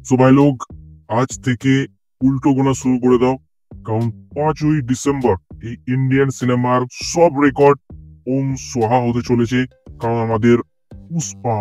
So ভাই লোক, আজ থেকে উল্টো গোনা শুরু করে দাও, কারণ 5ই ডিসেম্বর এই ইন্ডিয়ান সিনেমার সব রেকর্ড ওম সোহা হতে চলেছে। কারণ আমাদের পুষ্পা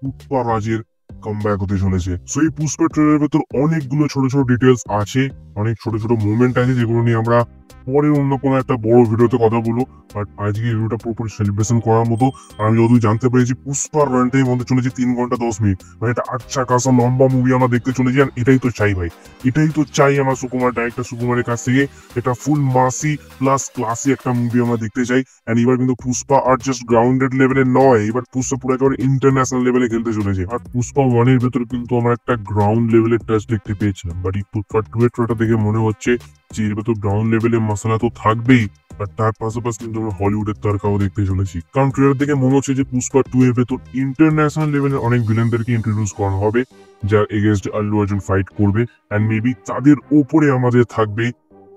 পুষ্পা রাজের কামব্যাক হতে চলেছে। সো এই পুষ্পা ট্রেলারের ভেতর অনেকগুলো ছোট ছোট ডিটেলস আছে, অনেক ছোট ছোট মুভমেন্ট আছে, যেগুলো নিয়ে আমরা পরে অন্য কোনো একটা বড় ভিডিওতে কথা বলবো। বাট আজকে ভিডিওটা পুরোপুরি সেলিব্রেশন করার মতো। আর আমি যতদূর জানতে পেরেছি, পুষ্পার রান টাইম হতে চলেছে 3 ঘন্টা 10 মিনিট। মানে এটা আচ্ছা কাঁচা লম্বা মুভি আমরা দেখতে চলেছি, আর এটাই তো চাই ভাই, এটাই তো চাই আমার সুকুমার ডাইরেক্টর সুকুমারের কাছ থেকে। এটা ফুল মাসি প্লাস ক্লাসি একটা মুভি আমরা দেখতে চাই। এন্ড এবার কিন্তু পুষ্পা আর জাস্ট গ্রাউন্ডেড লেভেলে নয়, এবার পুষ্পা পুরো একেবারে ইন্টারন্যাশনাল লেভেলে খেলতে চলেছে। আর পুষ্পা 1 এর ভেতরে কিন্তু আমরা একটা গ্রাউন্ড লেভেলের টাচ দেখতে পেয়েছিলাম, বাট এই পুষ্পা 2 এর ট্রেলারটা দেখে মনে হচ্ছে যে এর ভেতর গ্রাউন্ড লেভেলের মশলা তো থাকবেই, আর তার পাশাপাশি কিন্তু আমরা হলিউডের তারকাও দেখতে চলেছি। কারণ ট্রেলার দেখে মনে হচ্ছে যে পুষ্পা 2 এর ভেতর ইন্টারন্যাশনাল লেভেলের অনেক ভিলেনদেরকে ইন্ট্রোডিউস করা হবে, যার এগেইনস্ট আল্লু অর্জুন ফাইট করবে। এন্ড মেবি তাদের উপরে আমাদের থাকবে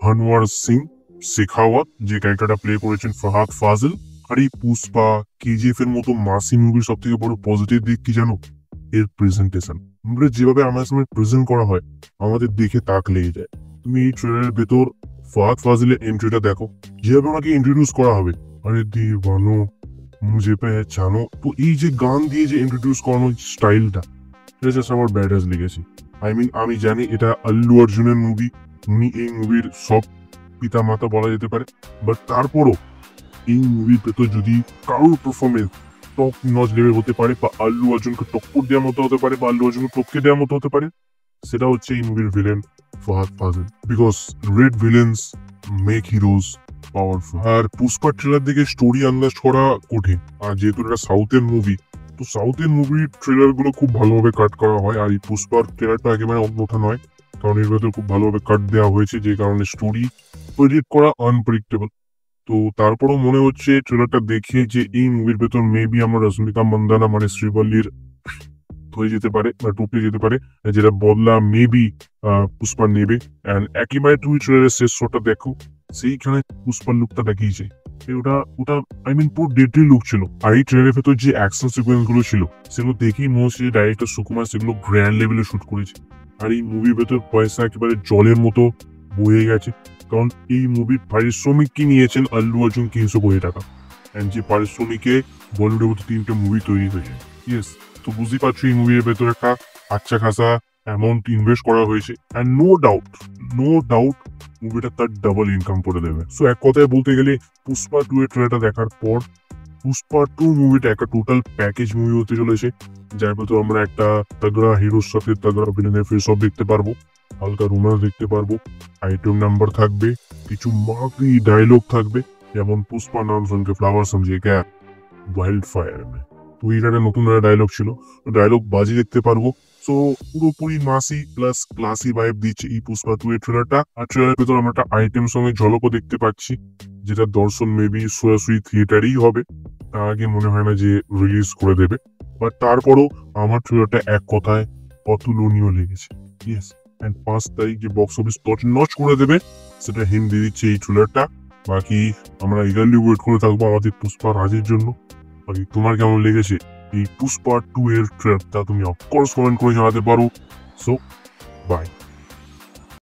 হনওয়ার সিং শেখাওয়াত, যে ক্যারেক্টারটা প্লে করেছেন ফাহাদ ফাজিল। আর এই পুষ্পা কেজিএফ এর মতো মাসি মুভির সব থেকে বড় পজিটিভ দিক কি জানো? এর প্রেজেন্টেশন। মুভিটা যেভাবে আমার সামনে প্রেজেন্ট করা হয়, আমাদের দেখে তাক লেগে যায়। তুমি এই ট্রেলারের ভেতর ফাহাদ ফাজিলের এন্ট্রিটা দেখো, যেভাবে আমাকে ইন্ট্রোডিউস করা হবে, আরে দিওয়ানো মুঝে পেহচানো। তো এই যে গান দিয়ে যে ইন্ট্রোডিউস করানোর স্টাইলটা, এটা জাস্ট আমার ব্যাডাস লেগেছে। আমি জানি এটা আল্লু অর্জুনের মুভি, উনি এই মুভির সব পিতা মাতা বলা যেতে পারে, বাট তারপরও এই মুভির ভেতর যদি কারোর পারফরমেন্স টপ নচ লেভেল হতে পারে, বা আল্লু অর্জুনকে টক্কর দেওয়ার মতো হতে পারে, বা আল্লু অর্জুনকে টপকে দেওয়ার মতো হতে পারে, সেটা হচ্ছে এই মুভির villain Fahadh Faasil. Because great villains make heroes powerful. আর পুষ্পার ট্রেলার দেখে স্টোরি আন্দাজ করা কঠিন, আর যেহেতু এটা সাউথের মুভি, তো সাউথের মুভির ট্রেলার গুলো খুব ভালোভাবে কাট করা হয়। আর এই পুষ্পার ট্রেলারটা একেবারে অন্যথা নয়, কারণ এর ভেতর খুব ভালোভাবে কাট দেওয়া হয়েছে, যে কারণে স্টোরি তৈরি করা আনপ্রেডিক্টেবল। তো তারপরও মনে হচ্ছে ট্রেলারটা দেখে যে এই মুভির ভেতর মেবি আমরা রশ্মিকা মন্দানা মানে শ্রীবল্লীর হয়ে যেতে পারে বা টুপে যেতে পারে, যেটা বদলা মেবি পুষ্পা নেবে। এন্ড একেবারে তুমি ট্রেলারের শেষ শটটা দেখো, সেইখানে পুষ্পার লুকটা দেখিয়েছে, ওটা ওটা আই মিন পুরো ডেডলি লুক ছিল। আর এই ট্রেলারের ভেতর যে অ্যাকশন সিকোয়েন্স গুলো ছিল, সেগুলো দেখেই মনে হচ্ছে ডাইরেক্টর সুকুমার সেগুলো গ্র্যান্ড লেভেলে শুট করেছে। আর এই মুভির ভেতর পয়সা একেবারে জলের মতো বয়ে গেছে, কারণ এই মুভির পারিশ্রমিক কি নিয়েছেন আল্লু অর্জুন 300 কোটি টাকা। এন্ড যে পারিশ্রমিকে বলিউডের মতো 3টে মুভি তৈরি হয়েছে। ইয়েস, তো বুঝতেই পারছো এই মুভির ভেতর একটা আচ্ছা খাসা অ্যামাউন্ট ইনভেস্ট করা হয়েছে। এন্ড নো ডাউট মুভিটা তার ডাবল ইনকাম করে দেবে। সো এক কথায় বলতে গেলে, পুষ্পা 2 এর ট্রেলারটা দেখার পর পুষ্পা 2 মুভিটা একটা টোটাল প্যাকেজ মুভি হতে চলেছে, যার ভেতর আমরা একটা তাগড়া হিরোর সাথে তাগড়া ভিলেনের ফেস অফ দেখতে পারবো, হালকা রোমান্স দেখতে পারবো, আইটেম নাম্বার থাকবে, কিছু মাগি ডায়লগ থাকবে, যেমন পুষ্পা নাম শুনকে ফ্লাওয়ার সমঝে গ্যা ওয়াইল্ড ফায়ার মে। তো এটা একটা নতুন একটা ডায়লগ ছিল, ডায়লগ বাজি দেখতে পারবো। সো পুরোপুরি মাসি প্লাস ক্লাসি ভাইব দিচ্ছে এই পুষ্পা 2 এর ট্রেলারটা। আর ট্রেলারের ভেতর আমরা একটা আইটেম সঙ্গে ঝলকও দেখতে পাচ্ছি, যেটা দর্শন মেবি সরাসরি থিয়েটারেই হবে, তার আগে মনে হয় না যে রিলিজ করে দেবে। বাট তারপরও আমার ট্রেলারটা এক কথায় অতুলনীয় লেগেছে। ইয়েস, এন্ড 5 তারিখ যে বক্স অফিস নচ করে দেবে, সেটা হিন্দি দিচ্ছে এই ট্রেলারটা। বাকি আমরা ইগারলি ওয়েট করে থাকবো আমাদের পুষ্পা রাজের জন্য। বাকি তোমার কেমন লেগেছে এই পুষ্পা 2 এর ট্রেলারটা, তুমি অফকোর্স কমেন্ট করে জানাতে পারো। So by.